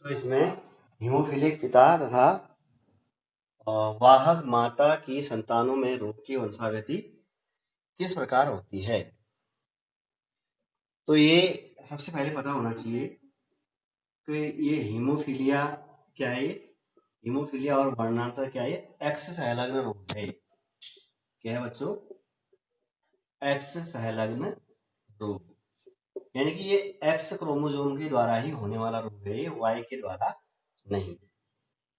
तो इसमें हीमोफिलिक पिता तथा वाहक माता की संतानों में रोग की वंशागति किस प्रकार होती है। तो ये सबसे पहले पता होना चाहिए कि ये हीमोफीलिया क्या है। हीमोफीलिया और वर्णांतर क्या है, एक्स सहलग्न रोग है। क्या है बच्चों, एक्स सहलग्न रोग, यानी कि ये एक्स क्रोमोसोम के द्वारा ही होने वाला रोग है, ये वाई के द्वारा नहीं।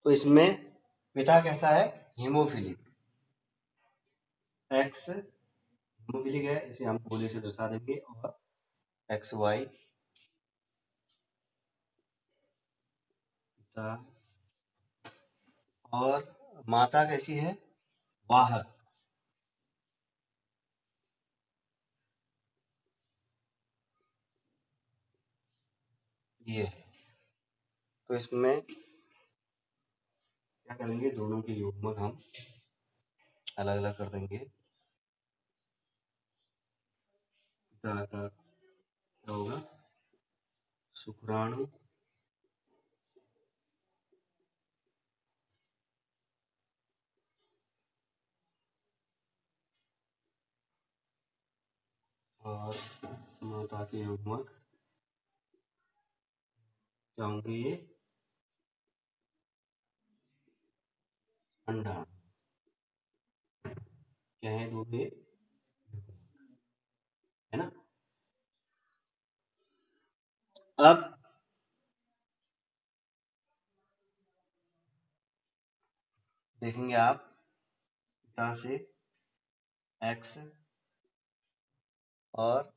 तो इसमें पिता कैसा है, हीमोफिलिक, एक्स हीमोफिलिक है, इसे हम गोले से दर्शा देंगे, और एक्स वाई पिता, और माता कैसी है, वाहक, ये है। तो इसमें क्या करेंगे, दोनों के युग्मक हम अलग अलग कर देंगे। पिता का क्या होगा, शुक्राणु, और माता के युग्मक क्या होंगे, ये अंडाणु। क्या है, दो पे है ना। अब देखेंगे आप, पिता से एक्स और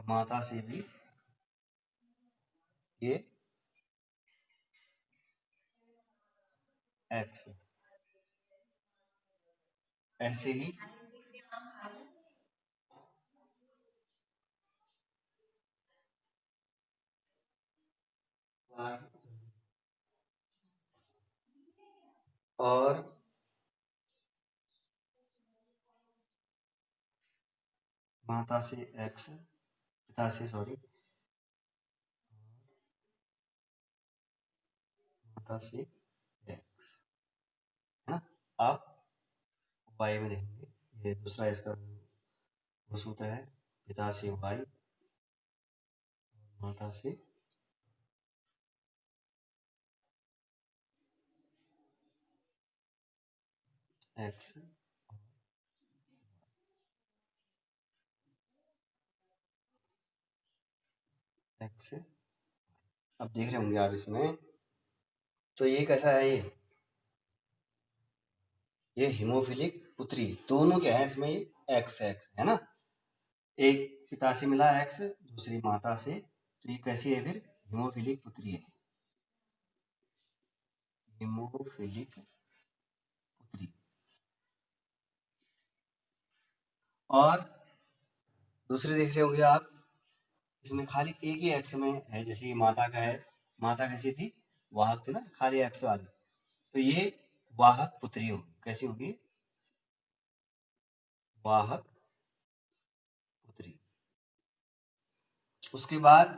माता से भी ये एक्स, ऐसे ही और माता से एक्स, पिता से सॉरी, माता से एक्स, है ना। आप वाई में देखेंगे, ये दूसरा इसका वो सूत्र है, पिता से वाई, माता से एक्स, एक्स। अब देख रहे होंगे आप इसमें, तो ये कैसा है, ये हीमोफिलिक पुत्री, दोनों क्या है इसमें, ये एक्स एक्स है ना। एक पिता से मिला एक्स, दूसरी माता से, तो ये कैसी है फिर, हीमोफिलिक पुत्री है, हीमोफिलिक पुत्री। और दूसरे देख रहे होंगे आप, इसमें खाली एक ही एक्स में है, जैसे ये माता का है, माता कैसी थी, वाहक थी ना, खाली एक्स वाली, तो ये वाहक पुत्री होगी, कैसी होगी, वाहक पुत्री। उसके बाद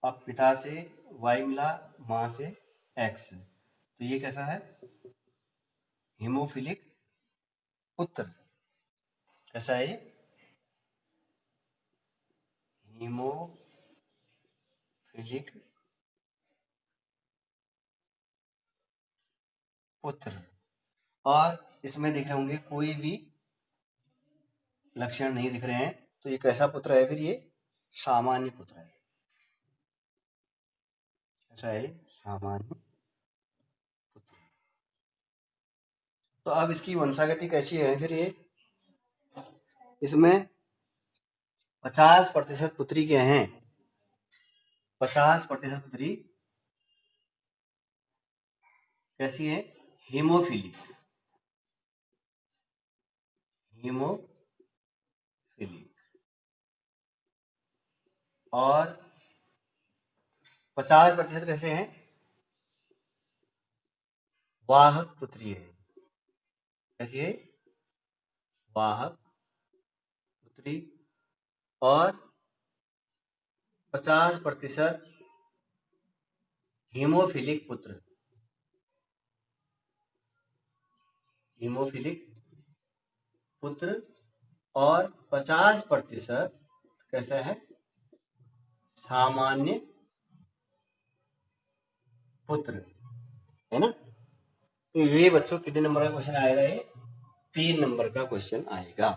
अब पिता से वाई मिला, माँ से एक्स, तो ये कैसा है, हीमोफिलिक पुत्र। कैसा है ये, हीमोफिलिक पुत्र। और इसमें दिख रहे होंगे कोई भी लक्षण नहीं दिख रहे हैं, तो ये कैसा पुत्र है फिर, ये सामान्य पुत्र है। कैसा है, सामान्य पुत्र। तो अब इसकी वंशागति कैसी है फिर, ये इसमें 50% पुत्री के हैं, 50% पुत्री कैसी है, हीमोफिलिक, हीमोफिलिक। और 50% कैसे हैं, वाहक पुत्री है। कैसी है, वाहक पुत्री। और 50% हीमोफिलिक पुत्र, हीमोफिलिक पुत्र, और 50% कैसा है, सामान्य पुत्र, है ना। तो ये बच्चों कितने नंबर का क्वेश्चन आएगा, ये 3 नंबर का क्वेश्चन आएगा।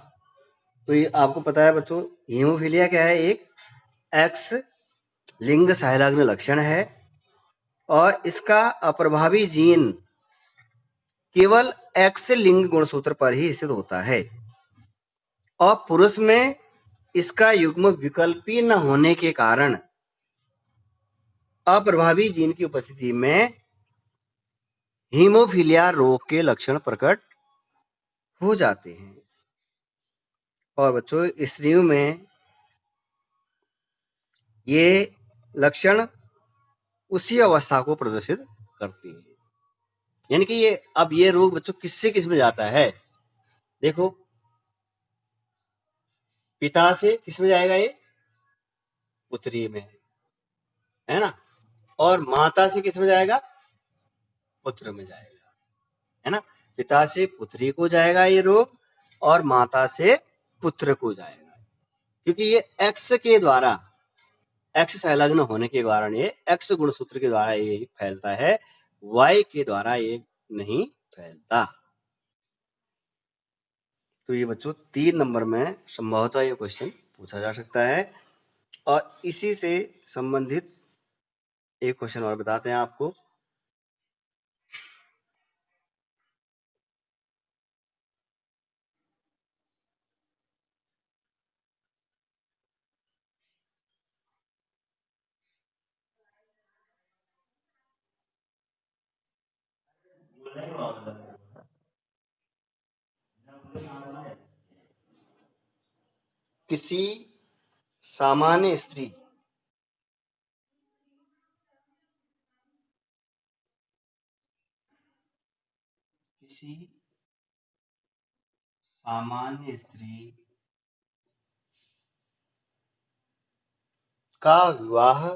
तो ये आपको पता है बच्चों, हीमोफीलिया क्या है, एक एक्स लिंग सहलग्न लक्षण है और इसका अप्रभावी जीन केवल एक्स लिंग गुणसूत्र पर ही स्थित होता है और पुरुष में इसका युग्म विकल्पी न होने के कारण अप्रभावी जीन की उपस्थिति में हीमोफीलिया रोग के लक्षण प्रकट हो जाते हैं। और बच्चों स्त्रियों में ये लक्षण उसी अवस्था को प्रदर्शित करती है। यानी कि ये अब ये रोग बच्चों किससे किस में जाता है, देखो पिता से किस में जाएगा, ये पुत्री में, है ना, और माता से किस में जाएगा, पुत्र में जाएगा, है ना। पिता से पुत्री को जाएगा ये रोग और माता से पुत्र को जाएगा, क्योंकि ये एक्स के द्वारा, एक्स संलग्न होने के कारण ये एक्स गुणसूत्र के द्वारा ये फैलता है, वाई के द्वारा ये नहीं फैलता। तो ये बच्चों 3 नंबर में संभवतः ये क्वेश्चन पूछा जा सकता है। और इसी से संबंधित एक क्वेश्चन और बताते हैं आपको। किसी सामान्य स्त्री किसी सामान्य स्त्री का विवाह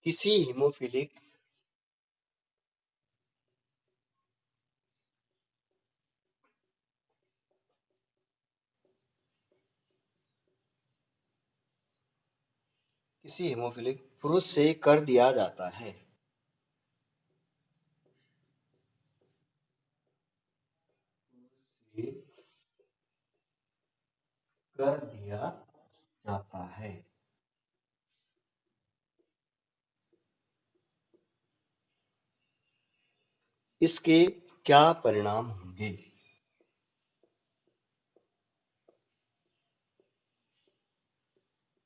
किसी हीमोफिलिक पुरुष से कर दिया जाता है। कर दिया जाता है। इसके क्या परिणाम होंगे,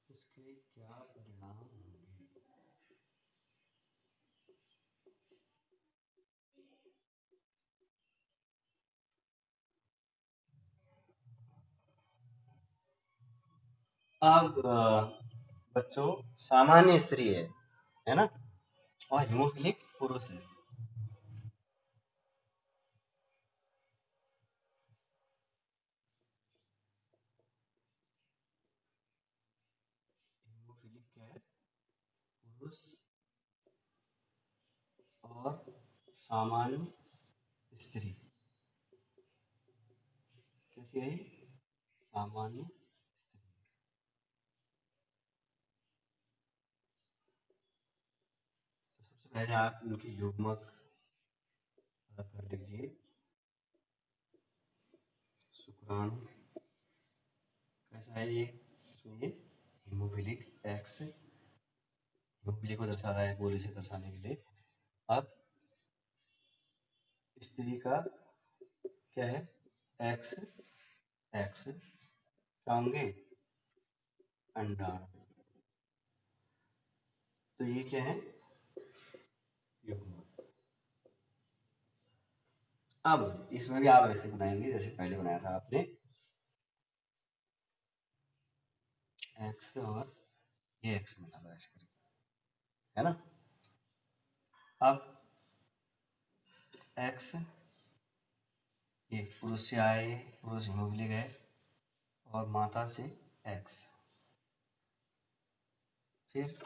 इसके क्या परिणाम होंगे। अब बच्चों सामान्य स्त्री है ना, और हीमोफिलिक पुरुष है। हीमोफिलिक क्या है, पुरुष, और सामान्य स्त्री कैसी है, सामान्य। तो सबसे पहले आप इनकी युग्मक अलग कर लीजिए। शुक्राणु कैसा है ये, सुनिए, हीमोफिलिक एक्स, हीमोफिलिक को दर्शा रहा है गोली से दर्शाने के लिए। अब स्त्री का क्या है, एक्स, एक्स क्या होंगे, अंडाणु। तो ये क्या है, युग्मक। अब इसमें भी आप ऐसे बनाएंगे जैसे पहले बनाया था आपने, एक्स और ये एक्स मिला हुआ ऐसे करके, है ना। अब एक्स, ये पुरुष से आए, पुरुष हीमोफिलिक है, और माता से एक्स। फिर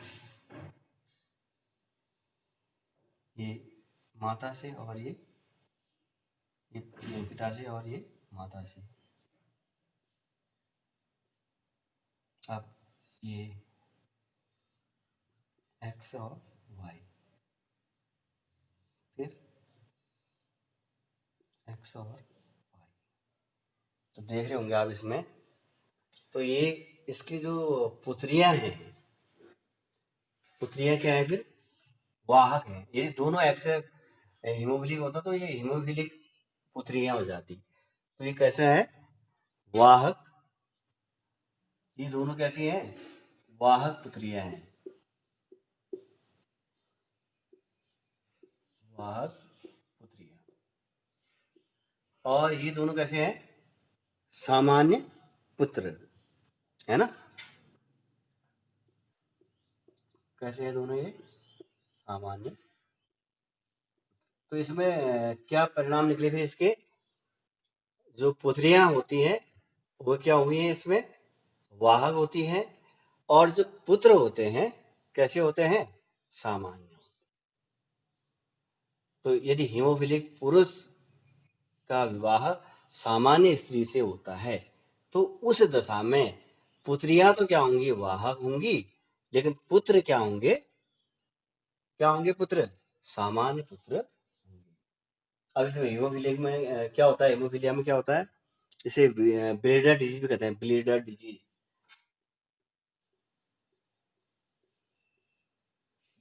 ये माता से, और ये पिता से, और ये माता से। अब ये एक्स और वाई, फिर एक्स और वाई। तो देख रहे होंगे आप इसमें, तो ये इसकी जो पुत्रियां हैं, पुत्रियां क्या है फिर, वाहक है। ये दोनों एक्स हीमोफिलिक होता तो ये हीमोफिलिक पुत्रियां हो जाती। तो ये कैसा है, वाहक। ये दोनों कैसी हैं, वाहक पुत्रियां हैं, वाहक पुत्रियां। और ये दोनों कैसे हैं, सामान्य पुत्र, है ना। कैसे हैं दोनों ये, सामान्य। तो इसमें क्या परिणाम निकले फिर इसके, जो पुत्रियां होती हैं वो क्या हुई हैं, इसमें वाहक होती हैं, और जो पुत्र होते हैं कैसे होते हैं, सामान्य। तो यदि हीमोफिलिक पुरुष का विवाह सामान्य स्त्री से होता है तो उस दशा में पुत्रियां तो क्या होंगी, वाहक होंगी, लेकिन पुत्र क्या होंगे, क्या होंगे पुत्र, सामान्य पुत्र होंगे। अब इसमें हीमोफिलिक में क्या होता है, हीमोफिलिया में क्या होता है, इसे ब्लीडर डिजीज भी कहते हैं, ब्लीडर डिजीज,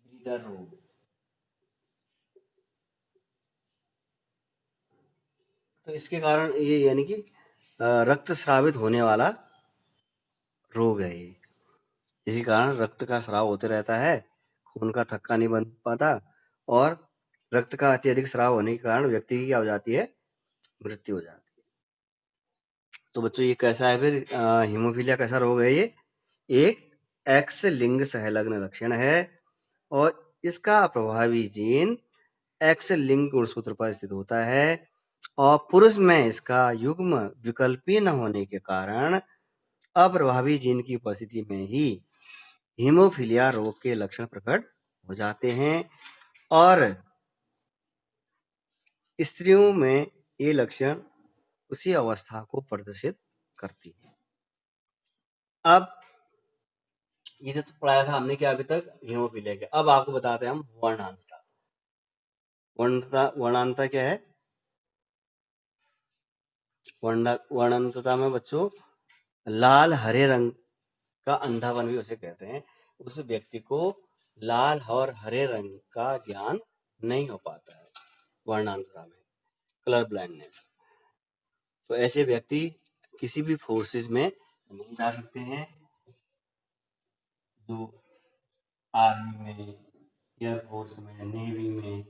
ब्लीडर रोग। तो इसके कारण ये यानी कि रक्त स्रावित होने वाला रोग है ये। इसी कारण रक्त का स्राव होते रहता है, खून का थक्का नहीं बन पाता, और रक्त का अत्यधिक स्राव होने के कारण व्यक्ति की क्या हो जाती है, मृत्यु हो जाती है। तो बच्चों ये कैसा है फिर, हीमोफीलिया कैसा रोग है ये, एक एक्स लिंग सहलग्न लक्षण है, और इसका प्रभावी जीन एक्स लिंग गुणसूत्र पर स्थित होता है, और पुरुष में इसका युग्म विकल्पी न होने के कारण अप्रभावी जीन की उपस्थिति में ही हीमोफीलिया रोग के लक्षण प्रकट हो जाते हैं, और स्त्रियों में ये लक्षण उसी अवस्था को प्रदर्शित करती है। अब ये तो पढ़ाया था हमने क्या अभी तक, हीमोफीलिया के। अब आपको बताते हैं हम वर्णांतता। वर्णांतता क्या है, वर्णांतता में बच्चों लाल हरे रंग का अंधापन भी उसे कहते हैं। उस व्यक्ति को लाल और हरे रंग का ज्ञान नहीं हो पाता है वर्णांतता में, कलर ब्लाइंडनेस। तो ऐसे व्यक्ति किसी भी फोर्सेस में नहीं जा सकते हैं, जो आर्मी में, एयरफोर्स में, नेवी में,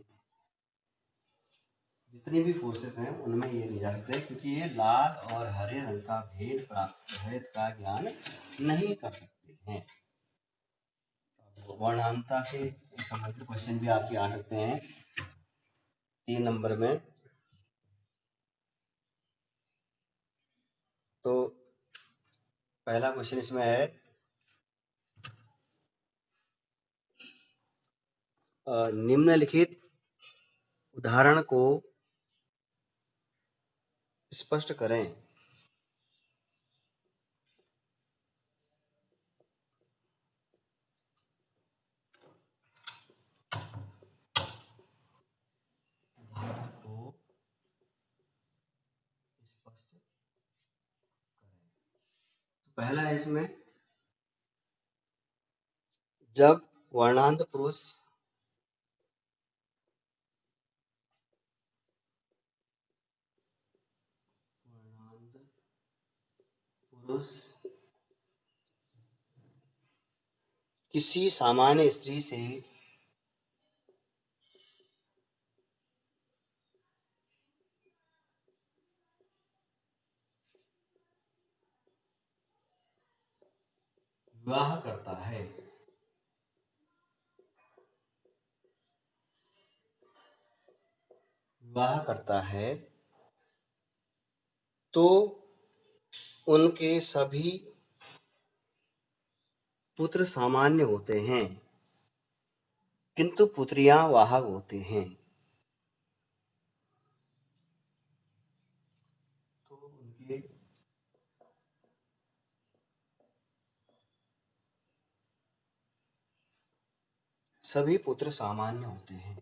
जितनी भी फोर्सेस हैं उनमें ये नहीं जा सकते, क्योंकि ये लाल और हरे रंग का भेद का ज्ञान नहीं कर सकते हैं। वर्णांतता से संबंधित क्वेश्चन भी आपके आ सकते हैं 3 नंबर में। तो पहला क्वेश्चन इसमें है, निम्नलिखित उदाहरण को स्पष्ट करें। को स्पष्ट करें। तो पहला है इसमें, जब वर्णांत पुरुष किसी सामान्य स्त्री से विवाह करता है, विवाह करता है तो उनके सभी पुत्र सामान्य होते हैं, किंतु पुत्रियां वाहक होती हैं। तो उनके सभी पुत्र सामान्य होते हैं।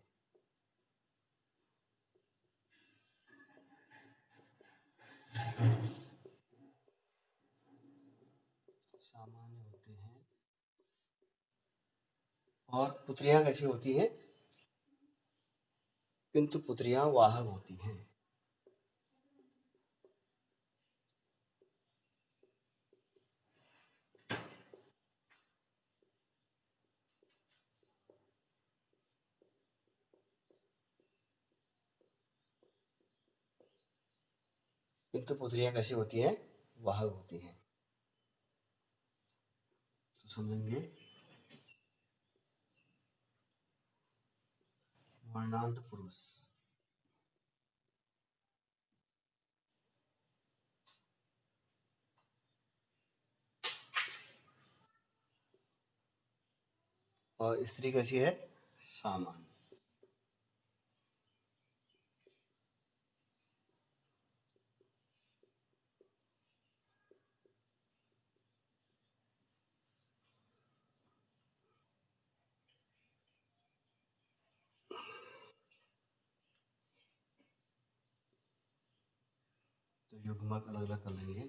सामान्य होते हैं और पुत्रियां कैसी होती हैं? किंतु पुत्रियां वाहक होती हैं। किंतु पुत्रियां कैसी होती हैं? वाहक होती हैं। तो समझेंगे वर्णांत पुरुष। और स्त्री कैसी है? सामान्य। तो युग्मक अलग अलग कर लेंगे।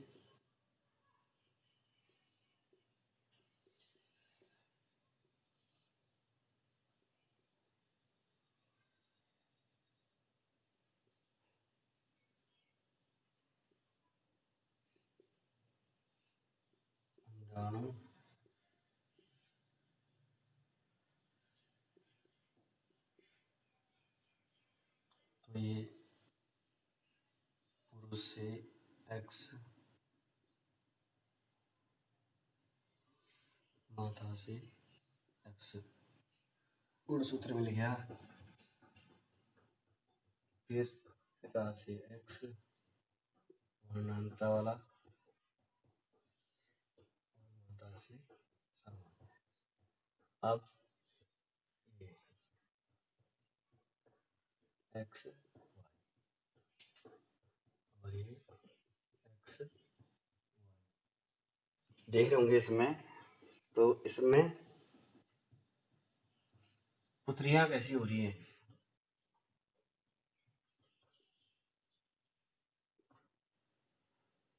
अंडाणु तो ये पुरुष से एक्स, माता से एक्स गुणसूत्र मिल गया। फिर पिता से एक्स वर्णांता वाला, माता से सामान्य। अब ये एक्स और ये एक्स देख रहे होंगे इसमें। तो इसमें पुत्रियां कैसी हो रही हैं?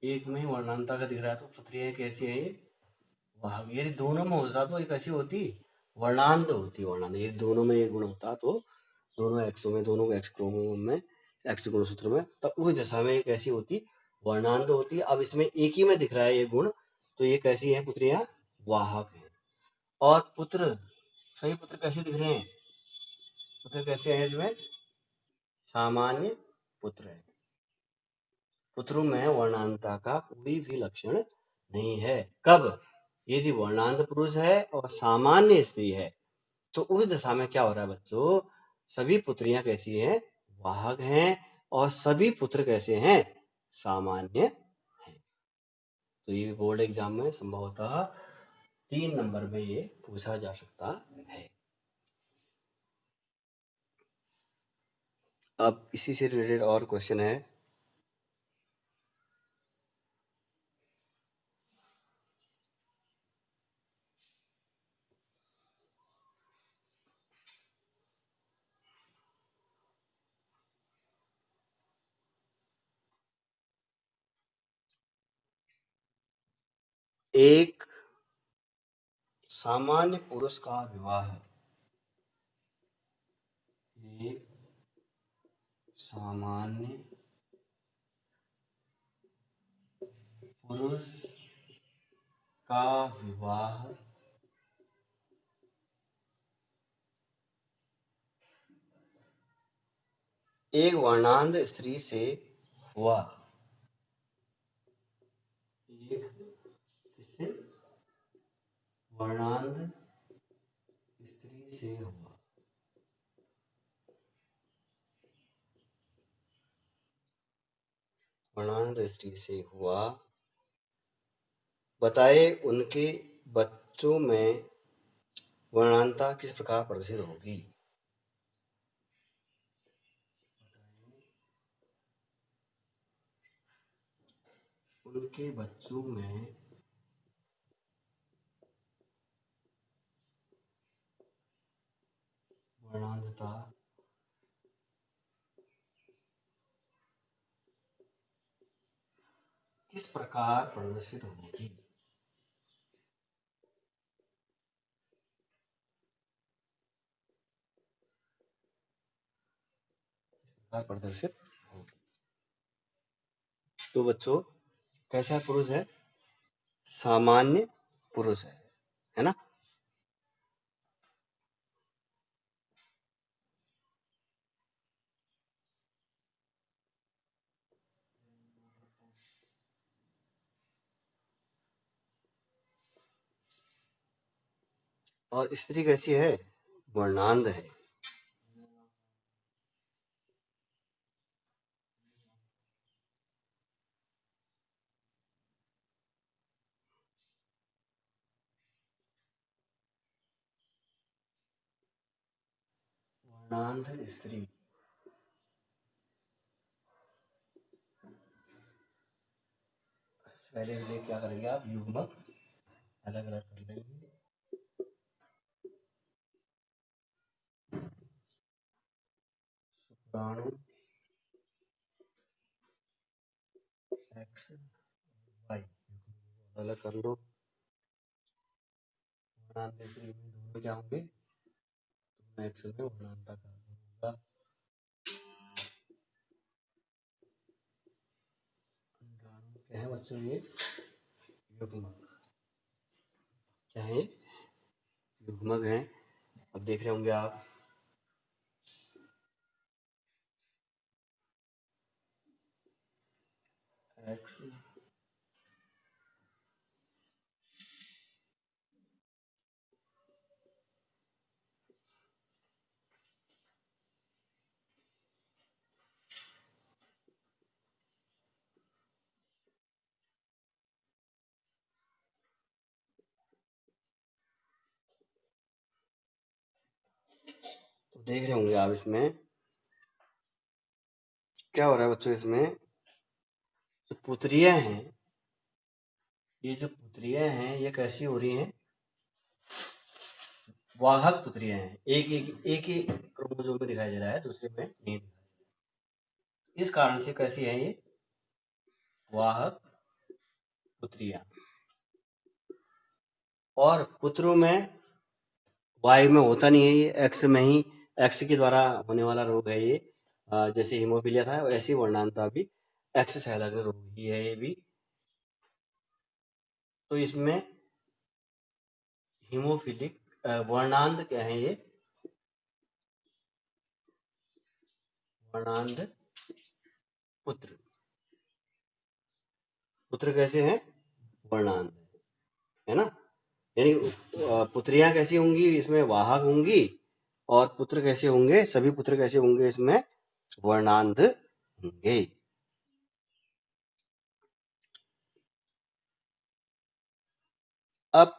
एक में वर्णांता का दिख रहा है तो पुत्रियां कैसी है? ये वाहक। यदि दोनों में होता तो ये कैसी होती? वर्णांत होती। वर्णांत ये दोनों में ये गुण होता तो दोनों एक्सों में, दोनों एक्स क्रोमोसोम में, एक्स गुणसूत्र में, तब उस दशा में ये कैसी होती? वर्णांत होती। अब इसमें एक ही में दिख रहा है ये गुण, तो ये कैसी है? पुत्रियां वाहक है। और पुत्र, सही पुत्र कैसे दिख रहे हैं? पुत्र कैसे हैं इसमें? सामान्य पुत्र है। पुत्रों में वर्णांता का कोई भी लक्षण नहीं है। कब? यदि वर्णांत पुरुष है और सामान्य स्त्री है तो उस दशा में क्या हो रहा है बच्चों? सभी पुत्रियां कैसी हैं? वाहक हैं। और सभी पुत्र कैसे हैं? सामान्य हैं। तो ये बोर्ड एग्जाम में संभवतः 3 नंबर में ये पूछा जा सकता है। अब इसी से रिलेटेड और क्वेश्चन है। एक सामान्य पुरुष का विवाह, एक सामान्य पुरुष का विवाह एक वर्णांध स्त्री से हुआ। एक किससे? वर्णांध स्त्री से हुआ। वर्णांत स्त्री से हुआ, बताए उनके बच्चों में वर्णांता किस प्रकार प्रदर्शित होगी। उनके बच्चों में वर्णांतता किस प्रकार प्रदर्शित होगी। प्रदर्शित होगी। तो बच्चों कैसा पुरुष है, सामान्य पुरुष है ना। और स्त्री कैसी है, वर्णांध है। वर्णांध स्त्री पहले लिए क्या करेंगे आप, युग्मक अलग अलग कर लेंगे। शुक्राणु एक्स वाई अलग कर लो। वर्णांत स्त्री में दोनों क्या होंगे, दोनों एक्स में वर्णांता का होगा। क्या है बच्चों ये, युग्मक क्या है, युग्मक है। अब देख रहे होंगे आप एक्स तो देख रहे होंगे आप इसमें क्या हो रहा है बच्चों, इसमें जो पुत्रियां हैं, ये जो पुत्रियां हैं ये कैसी हो रही हैं, वाहक पुत्रियां हैं। एक ही क्रोमोसोम में दिखाई दे रहा है, दूसरे में नहीं दिखाई। इस कारण से कैसी है ये, वाहक पुत्रियां। और पुत्रों में वायु में होता नहीं है, ये एक्स में ही, एक्स के द्वारा होने वाला रोग है ये। जैसे हीमोफीलिया था ऐसी वर्णांता भी एक्स से अलग रोग ही है ये भी। तो इसमें हीमोफिलिक वर्णांध क्या है ये, वर्णांध पुत्र। पुत्र कैसे हैं, वर्णांध है ना। यानी पुत्रियां कैसी होंगी, इसमें वाहक होंगी। और पुत्र कैसे होंगे, सभी पुत्र कैसे होंगे, इसमें वर्णांध होंगे। अब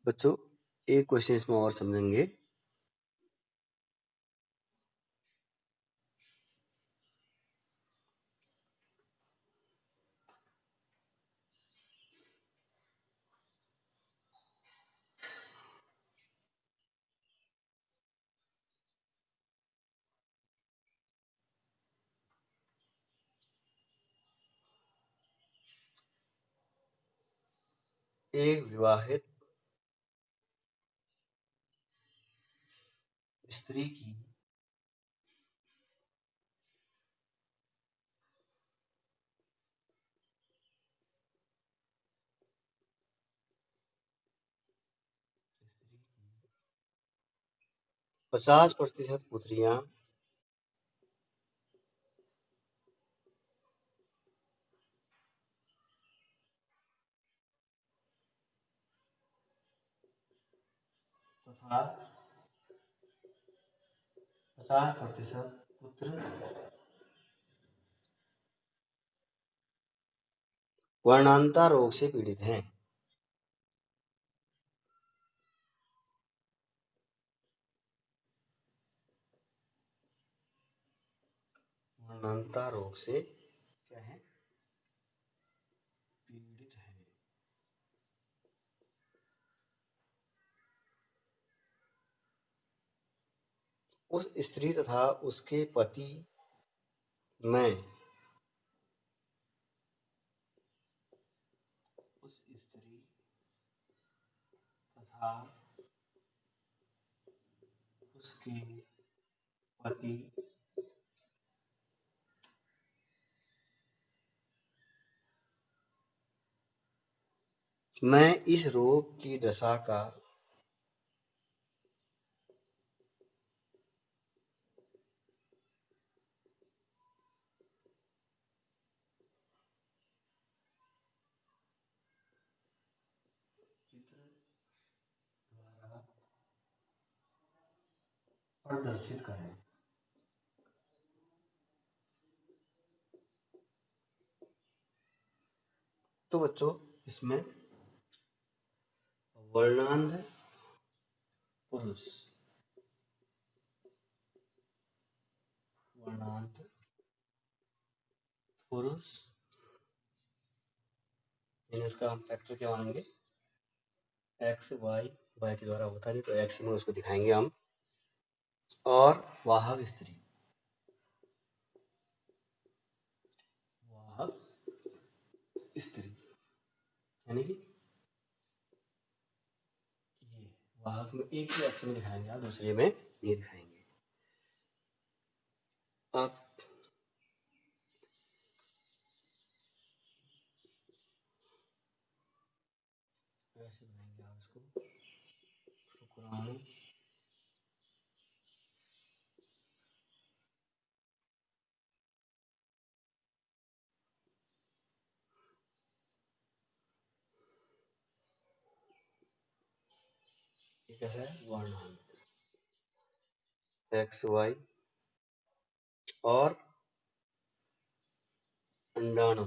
बच्चों एक क्वेश्चन इसमें और समझेंगे। एक विवाहित स्त्री की स्त्री की 50% पुत्रियां तथा 50% पुत्र वर्णांता रोग से पीड़ित हैं। वर्णांता रोग से क्या है, पीड़ित है। उस स्त्री तथा उसके पति में, उस स्त्री तथा उसके पति में इस रोग की दशा का चित्र द्वारा प्रदर्शित करें। तो बच्चों इसमें वर्णांध पुरुष, वर्णांध पुरुष यानी उसका हम फैक्टर क्या मानेंगे, एक्स वाई, वाई के द्वारा होता नहीं तो एक्स में उसको दिखाएंगे हम, और वाहक स्त्री, वाहक स्त्री यानी कि ये वाहक में एक ही एक्स में दिखाएंगे, आप दूसरे में नहीं दिखाएंगे। अब ऐसे बनाएंगे आप इसको, शुक्राणु ये कैसा है, वर्णांत एक्स वाई और अंडाणु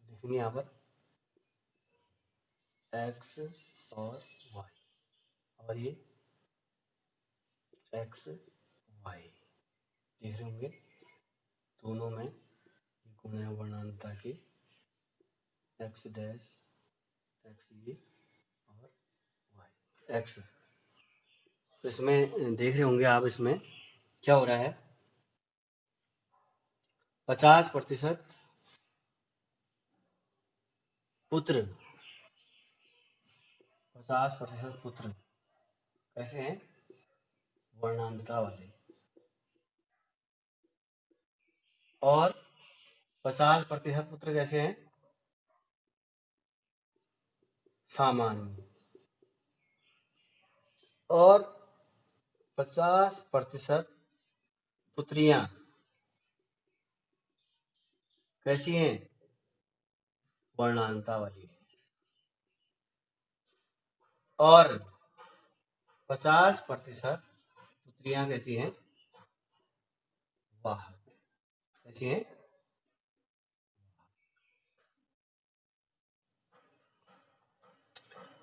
देखेंगे यहाँ पर एक्स और वाई, और ये एक्स वाई देख रहे होंगे, दोनों में गुण है वर्णांतता के, एक्स डैश एक्स ये और वाई एक्स। तो इसमें देख रहे होंगे आप, इसमें क्या हो रहा है, 50% पुत्र, 50% पुत्र कैसे हैं, वर्णांतता वाले, और 50% पुत्र कैसे हैं, सामान्य, और 50% पुत्रियां कैसी हैं, वर्णांतता वाली, और 50% पुत्रियां कैसी हैं, वाहक कैसी हैं।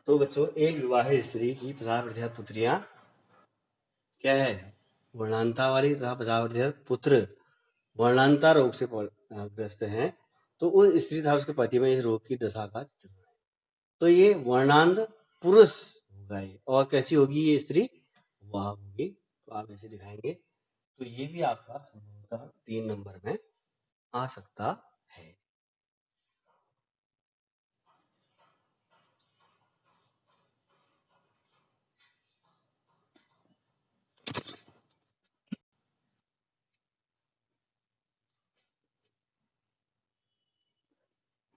तो बच्चों एक विवाहित स्त्री की 50% पुत्रियां क्या है, वर्णांतता वाली, तथा 50% पुत्र वर्णांतता रोग से ग्रस्त हैं। तो उस स्त्री तथा उसके पति में इस रोग की दशा का चित्र बनाएं। तो ये वर्णांध पुरुष होगा ये, और कैसी होगी ये स्त्री, वाहक होगी। तो आप ऐसे दिखाएंगे, तो ये भी आपका संभवतः 3 नंबर में आ सकता